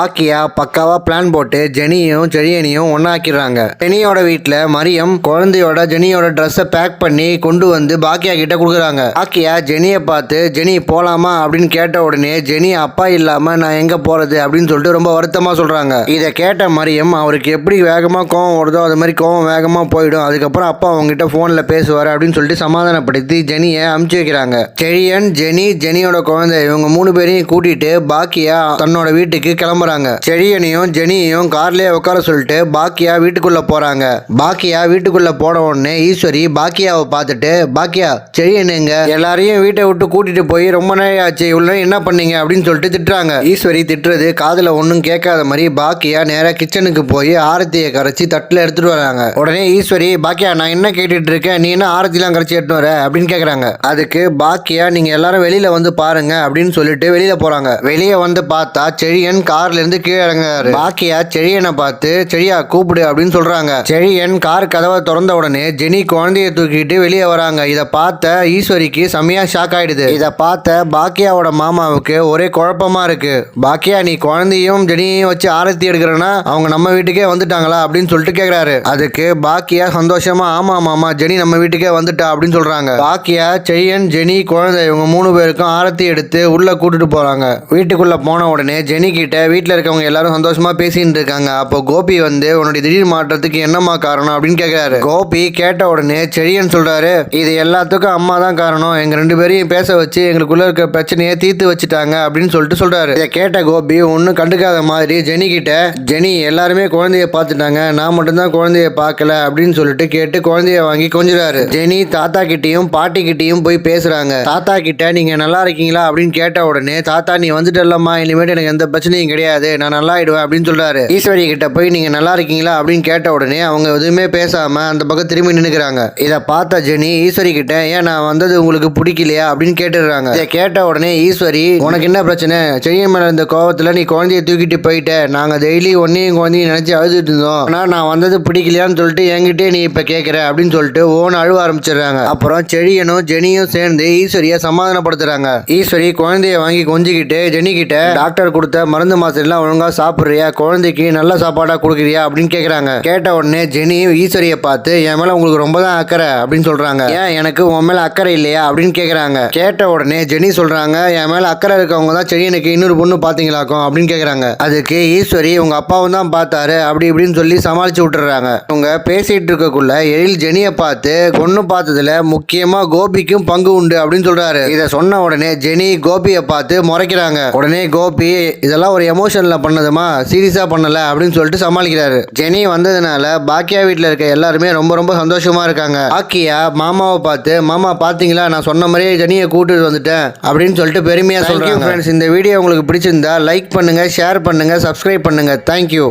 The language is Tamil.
ஆக்கியா பக்காவா பிளான் போட்டு ஜெனியும் செழியனையும் ஒன்னாக்கிடுறாங்க. ஜெனியோட வீட்டுல மரியம் குழந்தையோட ஜெனியோட ட்ரெஸ்ஸை பேக் பண்ணி கொண்டு வந்து பாக்கியா கிட்ட கொடுக்குறாங்க. ஆக்கியா ஜெனியை பார்த்து ஜெனி போலாமா அப்படின்னு கேட்ட உடனே ஜெனி அப்பா இல்லாம நான் எங்க போறது அப்படின்னு சொல்லிட்டு ரொம்ப வருத்தமா சொல்றாங்க. இதை கேட்ட மரியம் அவருக்கு எப்படி வேகமா கோவம் வருதோ அது மாதிரி கோவம் வேகமா போயிடும், அதுக்கப்புறம் அப்பா அவங்ககிட்ட போன்ல பேசுவாரு அப்படின்னு சொல்லிட்டு சமாதானப்படுத்தி ஜெனியை அமுச்சு வைக்கிறாங்க. செழியன், ஜெனி, ஜெனியோட குழந்தை இவங்க 3 பேரையும் கூட்டிட்டு பாக்கியா தன்னோட வீட்டுக்கு கிளம்புறாங்க. செழியனையும் ஜெனியையும் கார்லயே உட்கார சொல்லிட்டு பாக்கியா வீட்டுக்குள்ள போறாங்க. பாக்கியா வீட்டுக்குள்ள போன உடனே ஈஸ்வரி பாக்கியாவை பார்த்துட்டு, பாக்கியா செழியனுங்க எல்லாரையும் வீட்டை விட்டு கூட்டிட்டு போய் ரொம்ப நேரம் ஆச்சு, இவ்வளவு நேரம் என்ன பண்ணீங்க அப்படின்னு சொல்லிட்டு திட்டுறாங்க. ஈஸ்வரி திட்டுறது காதுல ஒன்னும் கேட்காத மாதிரி பாக்கியா நேரா கிச்சனுக்கு போய் ஆரத்தியை கரைச்சி தட்டுல எடுத்துட்டு வராங்க. உடனே ஈஸ்வரி, பாக்கியா நான் என்ன கேட்டுட்டு இருக்கேன், நீ என்ன ஆரத்திலாம் கரைச்சி எடுத்துட்டு வர அப்படின்னு கேக்குறாங்க. அதுக்கு பாக்கியா நீங்க எல்லாரும் வெளியில வந்து பாருங்க அப்படின்னு சொல்லிட்டு வெளியில போறாங்க. வெளியே வந்து பார்த்தா செழியன் கார்ல இருந்து கீழே இறங்குறாரு. பாக்கியா செழியனை பார்த்து செழியா கூப்பிடு அப்படின்னு சொல்றாங்க. செழியன் கார் கதவை திறந்த உடனே ஜெனி குழந்தைய தூக்கிட்டு வெளியே வராங்க. இதை பார்த்த ஈஸ்வரிக்கு செம்மையா ஷாக் ஆயிடுது. இதை பார்த்த பாக்கியாவோட மாமாவுக்கு ஒரே குழப்பமா இருக்கு. பாக்கியா நீ குழந்தையும் ஜெனியையும் வச்சு ஆரத்தி எடுக்கிறனா அவங்க நம்ம வீட்டுக்கே வந்துட்டாங்களா அப்படின்னு சொல்லிட்டு கேக்குறாரு. அதுக்கு பாக்கியா சந்தோஷமா ஆமா மாமா ஜெனி நம்ம வீட்டுக்கே வந்துட்டா அப்படின்னு சொல்றாங்க. பாக்கியா செழியன், ஜெனி, குழந்தை இவங்க 3 பேருக்கும் ஆரத்தி எடுத்து உள்ள கூட்டிட்டு போறாங்க. வீட்டுக்குள்ள போன உடனே ஜெனி கிட்ட வீட்டுல இருக்கவங்க எல்லாரும் சந்தோஷமா பேசிட்டு இருக்காங்க. அப்போ கோபி வந்து உன்னுடைய திடீர் மாற்றத்துக்கு என்னம்மா காரணம் அப்படின்னு கேட்கிறாரு. கோபி கேட்ட உடனே செழியன் சொல்றாரு, இது எல்லாத்துக்கும் அம்மா தான் காரணம், எங்க 2 பேரையும் பேச வச்சு எங்களுக்குள்ள இருக்க பிரச்சனையை தீர்த்து வச்சுட்டாங்க அப்படின்னு சொல்லிட்டு சொல்றாரு. இதை கேட்ட கோபி ஒன்னும் கண்டுக்காத மாதிரி ஜெனி கிட்ட, ஜெனி எல்லாருமே குழந்தைய பார்த்துட்டாங்க, நான் மட்டும்தான் குழந்தைய பார்க்கல அப்படின்னு சொல்லிட்டு கேட்டு குழந்தைய வாங்கி கொஞ்சிறாரு. ஜெனி தாத்தா கிட்டையும் பாட்டி கிட்டையும் போய் பேசுறாங்க. தாத்தா கிட்ட நீங்க நல்லா இருக்கீங்களா அப்படின்னு கேட்ட உடனே, தாத்தா நீ வந்துட்டல்லம்மா, இனிமேட்டு எனக்கு எந்த பிரச்சனையும் கிடையாது, நான் நல்லா ஆயிடுவேன் அப்படின்னு சொல்றாரு. ஈஸ்வரி கிட்ட போய் நீங்க நல்லா இருக்கீங்களா அப்படின்னு கேட்ட உடனே அவங்க எதுவுமே பேசாம அந்த பக்கம் திரும்பி நின்னுக்கிறாங்க. இதை பார்த்த ஜெனி ஈஸ்வரி கிட்ட, ஏன் நான் வந்தது உங்களுக்கு பிடிக்கலையா அப்படின்னு கேட்டுடுறாங்க. இதை கேட்ட உடனே ஈஸ்வரி, உனக்கு என்ன பிரச்சனை, செழியன் மேல இந்த கோவத்துல நீ குழந்தைய தூக்கிட்டு போயிட்ட, நாங்க டெய்லி ஒன்னையும் குழந்தையும் நினைச்சு அழுதுட்டு இருந்தோம், ஆனா நான் வந்தது பிடிக்கலையான்னு சொல்லிட்டு என்கிட்டே நீ இப்ப கேட்கிற அப்படின்னு சொல்லிட்டு ஓன்னு அழுவ ஆரம்பிச்சிடுறாங்க. அப்புறம் செழியனும் ஜெனியும் சேர்ந்து ஈஸ்வரிய சமாதானப்படுத்துறாங்க. ஈஸ்வரி குழந்தைய வாங்கி கொஞ்சிக்கிட்டு ஜெனி கிட்ட, டாக்டர் கொடுத்த மருந்து மாத்திரை எல்லாம் ஒழுங்கா சாப்பிடுறியா, குழந்தைக்கு நல்ல சாப்பாடா கொடுக்குறியா அப்படின்னு கேக்குறாங்க. கேட்ட உடனே ஜெனி ஈஸ்வரிய பார்த்து, என் மேல உங்களுக்கு ரொம்ப தான் அக்கறை அப்படின்னு சொல்றாங்க. ஏன் எனக்கு உன் மேல அக்கறை இல்லையா அப்படின்னு கேக்குறாங்க. கேட்ட உடனே ஜெனி சொல்றாங்க, என் மேல அக்கறை இருக்கவங்க தான் செழியனுக்கு இன்னொரு பொண்ணு பாத்தீங்களாக்கும் அப்படின்னு கேக்குறாங்க. அதுக்கு ஈஸ்வரி, உங்க அப்பாவும் தான் பார்த்தாரு அப்படி இப்படின்னு சொல்லி சமாளிச்சு விட்டுறாங்க. அவங்க பேசிட்டு இருக்கக்குள்ள எழில் ஜெனியை பார்த்து, பொண்ணு பார்த்ததுல முக்கியமா கோபிக்கும் பங்கு உண்டு அப்படின்னு சொல்றாரு. இதை சொன்ன உடனே ஜெனி கோபியை பார்த்து முறைக்கிறாங்க. உடனே கோபி, இதெல்லாம் ஒரு எமோஷன்ல பண்ணதுமா, சீரியஸா பண்ணல அப்படின்னு சொல்லிட்டு சமாளிக்கிறாரு. ஜெனி வந்ததுனால பாக்கியா வீட்டுல இருக்க எல்லாருமே ரொம்ப ரொம்ப சந்தோஷமா இருக்காங்க. ஆக்கியா மாமாவை பார்த்து, மாமா பாத்தீங்களா நான் சொன்ன மாதிரியே ஜெனியை கூட்டிட்டு வந்துட்டேன் அப்படின்னு சொல்லிட்டு பெருமையா சொல்றாங்க. ஃப்ரெண்ட்ஸ், இந்த வீடியோ உங்களுக்கு பிடிச்சிருந்தா லைக் பண்ணுங்க, ஷேர் பண்ணுங்க, சப்ஸ்கிரைப் பண்ணுங்க. தேங்க்யூ.